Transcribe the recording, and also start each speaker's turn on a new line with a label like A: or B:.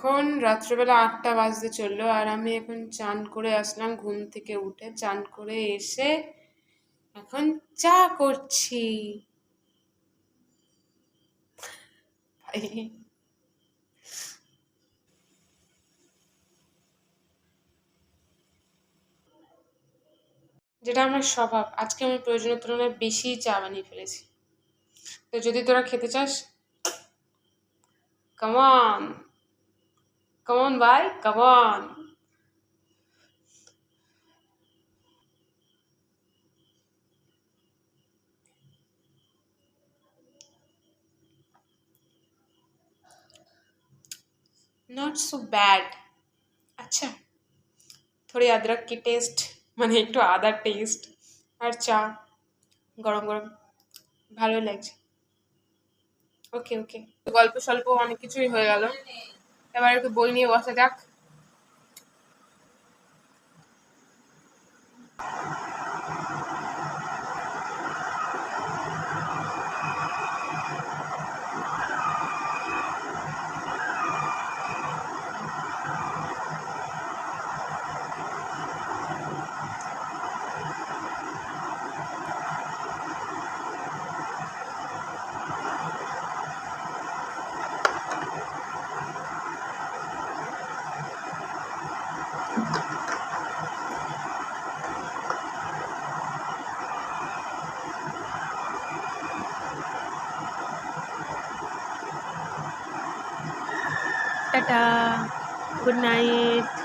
A: এখন রাত্রেবেলা 8টা বাজতে চললো, আর আমি এখন চান করে আসলাম, ঘুম থেকে উঠে চান করে এসে এখন চা করছি। ভাই, যেটা আমার স্বভাব, আজকে আমি প্রয়োজনের তুলনায় বেশি চা বানিয়ে ফেলেছি। তো যদি তোরা খেতে চাস, কামন, কামন ভাই, কামন। Not so bad. अच्छा, थोड़ी अदरक की टेस्ट, মানে একটু আদার টেস্ট, আর চা গরম গরম, ভালোই লাগছে। ওকে ওকে, গল্প স্বল্প অনেক কিছুই হয়ে গেল, এবার একটু বই নিয়ে বসা যাক। Tata, good night.